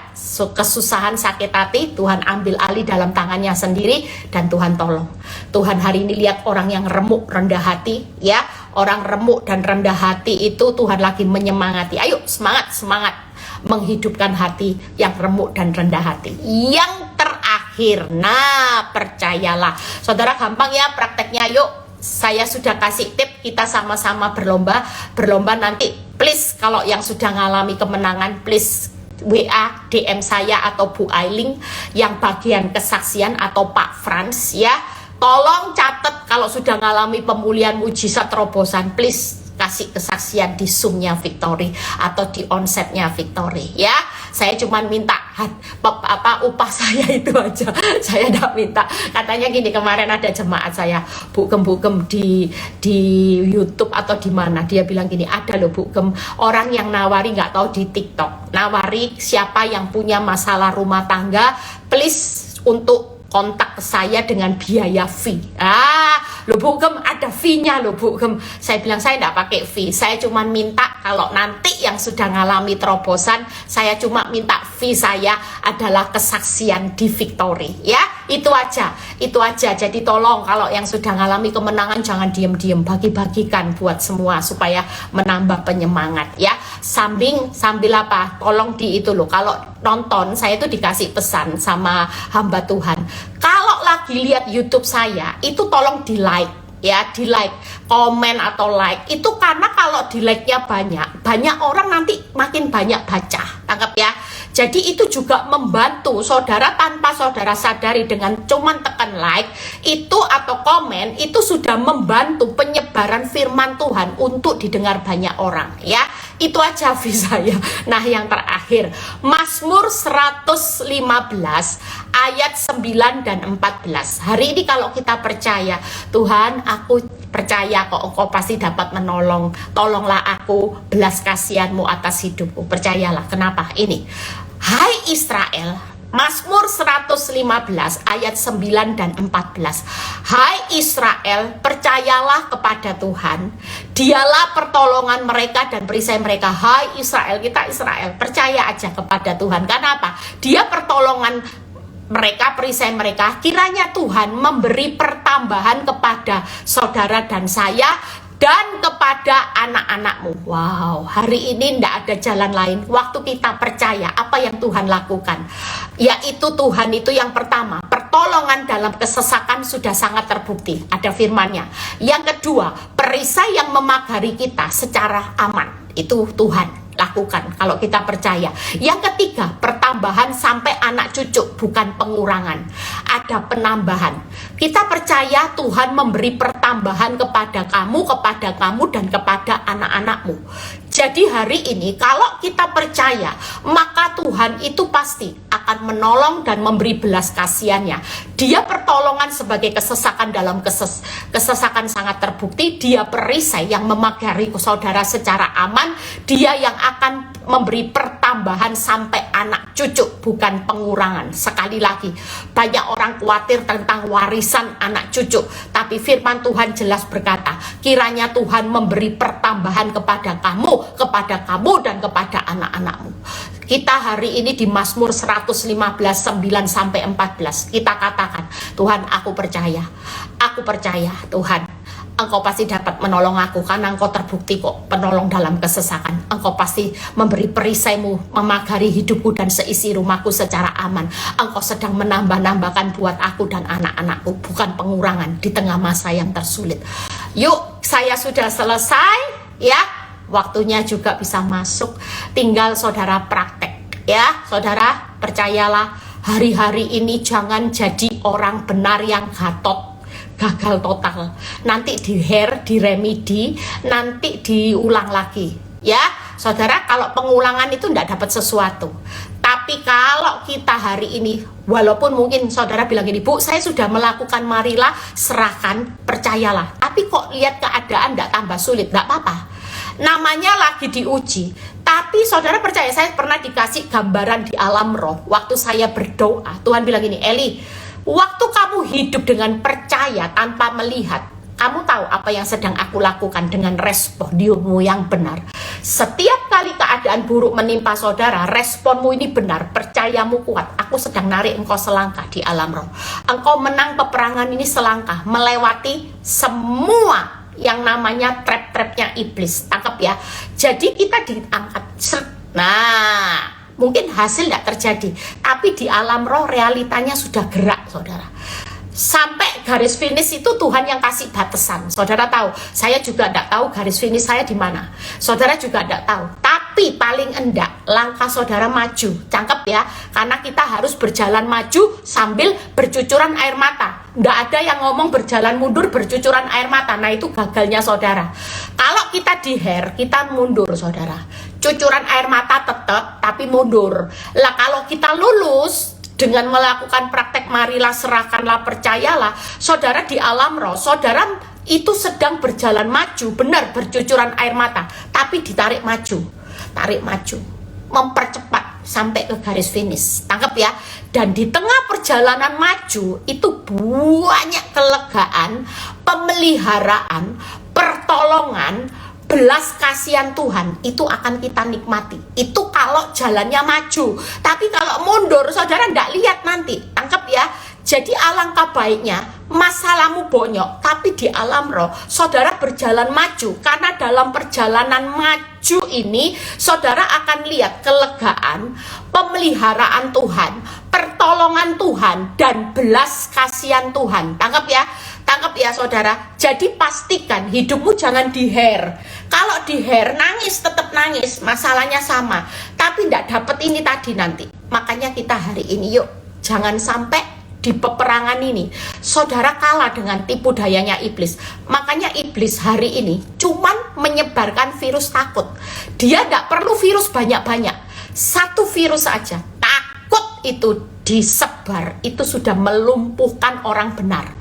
kesusahan sakit hati, Tuhan ambil alih dalam tangannya sendiri, dan Tuhan tolong. Tuhan hari ini lihat orang yang remuk, rendah hati ya. Orang remuk dan rendah hati itu Tuhan lagi menyemangati. Ayo semangat, semangat menghidupkan hati yang remuk dan rendah hati. Yang terakhir, nah percayalah saudara, gampang ya prakteknya. Yuk, saya sudah kasih tip, kita sama-sama berlomba nanti. Please kalau yang sudah ngalami kemenangan, please WA DM saya atau Bu Ailing yang bagian kesaksian, atau Pak Frans ya. Tolong catat kalau sudah ngalami pemulihan mujizat terobosan, please kasih kesaksian di Zoom-nya Victory atau di onsetnya Victory ya. Saya cuma minta upah saya itu aja. Saya tidak minta. Katanya gini, kemarin ada jemaat saya, Bu Gem di YouTube atau di mana, dia bilang gini, ada loh Bu Gem orang yang nawari, nggak tahu di TikTok, nawari siapa yang punya masalah rumah tangga, please untuk kontak saya dengan biaya fee. Loh Bu Gem ada fee-nya loh Bu Gem. Saya bilang saya tidak pakai fee. Saya cuma minta kalau nanti yang yang sudah ngalami terobosan, saya cuma minta fee saya adalah kesaksian di victory, ya. Itu aja. Jadi tolong kalau yang sudah ngalami kemenangan jangan diem-diem, bagi-bagikan buat semua supaya menambah penyemangat, ya. Sambil apa? Tolong di itu loh. Kalau nonton saya itu dikasih pesan sama hamba Tuhan. Kalau lagi lihat YouTube saya, itu tolong di like. Ya, di like, komen atau like itu karena kalau di like-nya banyak orang nanti makin banyak baca, tangkap ya. Jadi itu juga membantu saudara tanpa saudara sadari, dengan cuman tekan like itu atau komen itu sudah membantu penyebaran firman Tuhan untuk didengar banyak orang, ya. Itu aja saya. Nah, yang terakhir, Mazmur 115 ayat 9 dan 14. Hari ini kalau kita percaya, Tuhan, aku percaya kok Engkau pasti dapat menolong. Tolonglah aku, belas kasihan-Mu atas hidupku. Percayalah. Kenapa? Ini. Hai Israel, Mazmur 115 ayat 9 dan 14. Hai Israel, percayalah kepada Tuhan. Dialah pertolongan mereka dan perisai mereka. Hai Israel, kita Israel, percaya aja kepada Tuhan. Karena apa? Dia pertolongan mereka, perisai mereka. Kiranya Tuhan memberi pertambahan kepada saudara dan saya dan kepada anak-anakmu. Wow, hari ini tidak ada jalan lain. Waktu kita percaya apa yang Tuhan lakukan, yaitu Tuhan itu yang pertama, pertolongan dalam kesesakan sudah sangat terbukti, ada firman-Nya. Yang kedua, perisai yang memagari kita secara aman, itu Tuhan lakukan kalau kita percaya. Yang ketiga, pertambahan sampai anak cucu, bukan pengurangan, ada penambahan. Kita percaya Tuhan memberi pertambahan kepada kamu dan kepada anak-anakmu. Jadi hari ini kalau kita percaya, maka Tuhan itu pasti akan menolong dan memberi belas kasihannya. Dia pertolongan sebagai kesesakan dalam kesesakan sangat terbukti. Dia perisai yang memagari saudara secara aman. Dia yang akan memberi pertambahan sampai anak cucu, bukan pengurangan. Sekali lagi, banyak orang khawatir tentang warisan anak cucu, tapi firman Tuhan jelas berkata, kiranya Tuhan memberi pertambahan kepada kamu dan kepada anak-anakmu. Kita hari ini di Mazmur 115 9 sampai 14 kita katakan, Tuhan, aku percaya Tuhan, Engkau pasti dapat menolong aku, karena Engkau terbukti kok penolong dalam kesesakan. Engkau pasti memberi perisai-Mu memagari hidupku dan seisi rumahku secara aman. Engkau sedang menambah-nambahkan buat aku dan anak-anakku, bukan pengurangan di tengah masa yang tersulit. Yuk, saya sudah selesai, ya. Waktunya juga bisa masuk, tinggal saudara praktek, ya. Saudara, percayalah, hari-hari ini jangan jadi orang benar yang gagal total. Nanti diremedi, nanti diulang lagi, ya. Saudara, kalau pengulangan itu tidak dapat sesuatu. Tapi kalau kita hari ini, walaupun mungkin saudara bilang gini, Bu, saya sudah melakukan, marilah serahkan, percayalah. Tapi kok lihat keadaan tidak tambah sulit, tidak apa-apa. Namanya lagi diuji. Tapi saudara percaya, saya pernah dikasih gambaran di alam roh. Waktu saya berdoa, Tuhan bilang gini, Eli, waktu kamu hidup dengan percaya tanpa melihat, kamu tahu apa yang sedang aku lakukan dengan responmu yang benar. Setiap kali keadaan buruk menimpa saudara, responmu ini benar, percayamu kuat. Aku sedang narik engkau selangkah di alam roh. Engkau menang peperangan ini selangkah, melewati semua yang namanya trap-trapnya iblis. Tangkap ya. Jadi kita diangkat. Nah, mungkin hasil tidak terjadi, tapi di alam roh realitanya sudah gerak, saudara. Sampai garis finish itu Tuhan yang kasih batasan. Saudara tahu, saya juga tidak tahu garis finish saya di mana. Saudara juga tidak tahu. Tapi paling enggak langkah saudara maju. Cangkep ya, karena kita harus berjalan maju sambil bercucuran air mata. Tidak ada yang ngomong berjalan mundur bercucuran air mata. Nah, itu gagalnya saudara. Kalau kita kita mundur, saudara. Cucuran air mata tetap, tapi mundur. Lah, kalau kita lulus dengan melakukan praktek marilah, serahkanlah, percayalah, saudara di alam roh, saudara itu sedang berjalan maju, benar bercucuran air mata, tapi ditarik maju, tarik maju, mempercepat sampai ke garis finish. Tangkap ya. Dan di tengah perjalanan maju itu banyak kelegaan, pemeliharaan, pertolongan, belas kasihan Tuhan itu akan kita nikmati. Itu kalau jalannya maju. Tapi kalau mundur, saudara nggak lihat nanti. Tangkap ya. Jadi alangkah baiknya masalahmu bonyok, tapi di alam roh saudara berjalan maju. Karena dalam perjalanan maju ini saudara akan lihat kelegaan, pemeliharaan Tuhan, pertolongan Tuhan, dan belas kasihan Tuhan. Tangkap ya saudara. Jadi pastikan hidupmu jangan diher. Kalau diher nangis tetap nangis, masalahnya sama, tapi tidak dapat ini tadi nanti. Makanya kita hari ini yuk jangan sampai di peperangan ini saudara kalah dengan tipu dayanya iblis. Makanya iblis hari ini cuman menyebarkan virus takut. Dia tidak perlu virus banyak-banyak, satu virus saja, takut itu disebar, itu sudah melumpuhkan orang benar.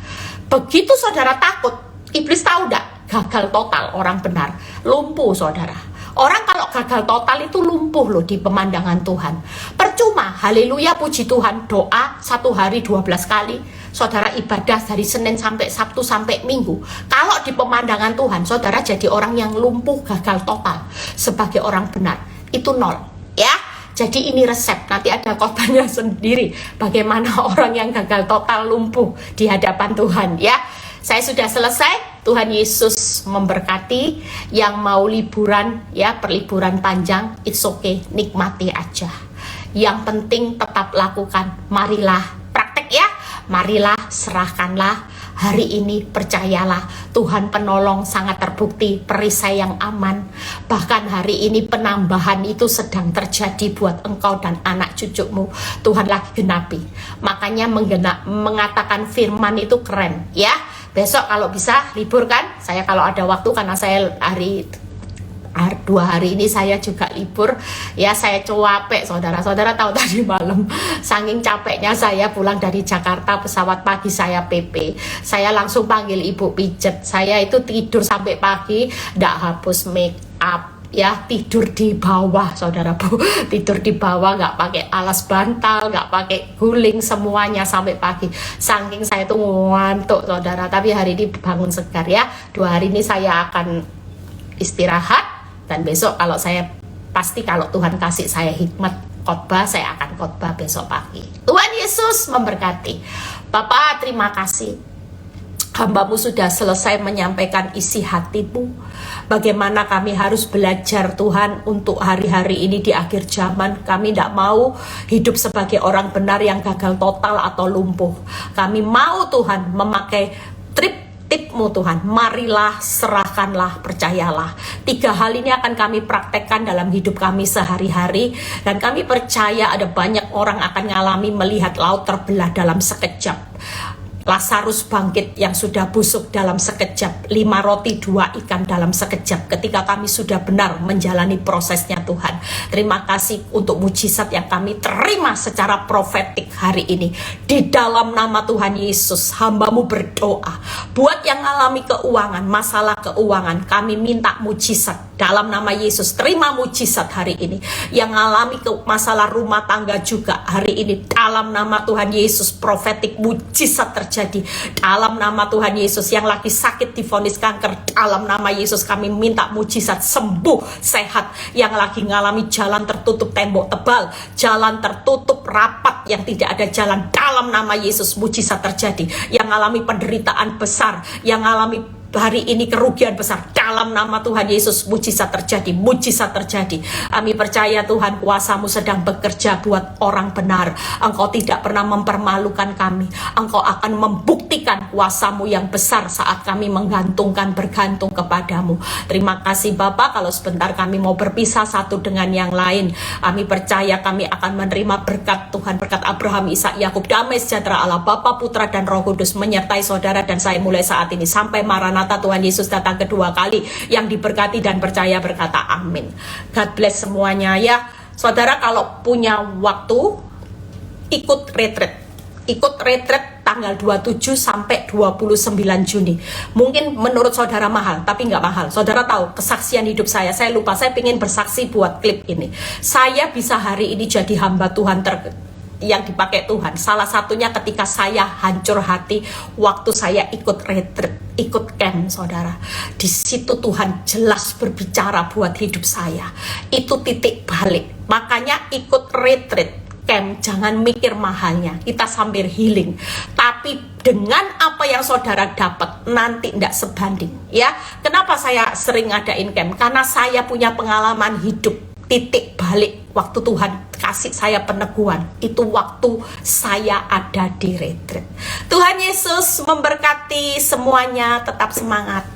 Begitu saudara takut, iblis tahu tidak? Gagal total orang benar, lumpuh saudara. Orang kalau gagal total itu lumpuh loh di pemandangan Tuhan. Percuma, haleluya, puji Tuhan, doa 1 hari 12 kali, saudara ibadah dari Senin sampai Sabtu sampai Minggu. Kalau di pemandangan Tuhan, saudara jadi orang yang lumpuh gagal total sebagai orang benar, itu nol ya. Jadi ini resep, nanti ada khotbahnya sendiri bagaimana orang yang gagal total lumpuh di hadapan Tuhan ya. Saya sudah selesai. Tuhan Yesus memberkati. Yang mau liburan ya, perliburan panjang, it's okay, nikmati aja. Yang penting tetap lakukan. Marilah praktek ya. Marilah serahkanlah. Hari ini percayalah, Tuhan penolong sangat terbukti, perisai yang aman. Bahkan hari ini penambahan itu sedang terjadi buat engkau dan anak cucumu. Tuhan lagi genapi. Makanya mengatakan firman itu keren ya. Besok kalau bisa libur kan, saya kalau ada waktu, karena saya 2 hari ini saya juga libur ya. Saya capek, saudara tahu tadi malam saking capeknya saya pulang dari Jakarta, pesawat pagi saya PP, saya langsung panggil ibu pijet. Saya itu tidur sampai pagi, ndak hapus make up ya, tidur di bawah saudara bu, tidur di bawah, nggak pakai alas bantal, nggak pakai guling, semuanya sampai pagi. Saking saya tuh ngantuk saudara, tapi hari ini bangun segar ya. 2 hari ini saya akan istirahat, dan besok kalau saya pasti, kalau Tuhan kasih saya hikmat khotbah, saya akan khotbah besok pagi. Tuhan Yesus memberkati. Bapak terima kasih, hamba-Mu sudah selesai menyampaikan isi hatimu. Bagaimana kami harus belajar Tuhan untuk hari-hari ini di akhir zaman. Kami tidak mau hidup sebagai orang benar yang gagal total atau lumpuh. Kami mau Tuhan memakai tipmu Tuhan. Marilah, serahkanlah, percayalah. 3 hal ini akan kami praktekkan dalam hidup kami sehari-hari. Dan kami percaya ada banyak orang akan mengalami melihat laut terbelah dalam sekejap. Lazarus bangkit yang sudah busuk dalam sekejap. 5 roti 2 ikan dalam sekejap. Ketika kami sudah benar menjalani prosesnya Tuhan. Terima kasih untuk mujizat yang kami terima secara profetik hari ini. Di dalam nama Tuhan Yesus, hamba-Mu berdoa. Buat yang alami keuangan, masalah keuangan, kami minta mujizat. Dalam nama Yesus, terima mujizat hari ini. Yang alami masalah rumah tangga juga hari ini. Dalam nama Tuhan Yesus, profetik mujizat terjadi. Dalam nama Tuhan Yesus, yang lagi sakit divonis kanker, dalam nama Yesus kami minta mujizat, sembuh, sehat. Yang lagi ngalami jalan tertutup, tembok tebal, jalan tertutup, rapat, yang tidak ada jalan, dalam nama Yesus mujizat terjadi. Yang ngalami penderitaan besar, yang ngalami hari ini kerugian besar, dalam nama Tuhan Yesus mujizat terjadi, mujizat terjadi. Kami percaya Tuhan, kuasa-Mu sedang bekerja buat orang benar. Engkau tidak pernah mempermalukan kami. Engkau akan membuktikan kuasa-Mu yang besar saat kami bergantung kepadamu. Terima kasih Bapa. Kalau sebentar kami mau berpisah satu dengan yang lain, kami percaya kami akan menerima berkat Tuhan, berkat Abraham, Ishak, Yakub. Damai sejahtera Allah Bapa, Putra dan Roh Kudus menyertai saudara dan saya mulai saat ini sampai Maranatha Tuhan Yesus datang kedua kali. Yang diberkati dan percaya berkata amin. God bless semuanya ya. Saudara kalau punya waktu, ikut retreat tanggal 27 sampai 29 Juni. Mungkin menurut saudara mahal, tapi nggak mahal. Saudara tahu kesaksian hidup saya lupa, saya ingin bersaksi buat klip ini. Saya bisa hari ini jadi hamba Tuhan yang dipakai Tuhan. Salah satunya ketika saya hancur hati waktu saya ikut retreat, ikut camp, saudara. Di situ Tuhan jelas berbicara buat hidup saya. Itu titik balik. Makanya ikut retreat camp, jangan mikir mahalnya. Kita sambil healing. Tapi dengan apa yang saudara dapat nanti tidak sebanding, ya. Kenapa saya sering ngadain camp? Karena saya punya pengalaman hidup. Titik balik waktu Tuhan kasih saya peneguhan itu waktu saya ada di retreat. Tuhan Yesus memberkati semuanya, tetap semangat.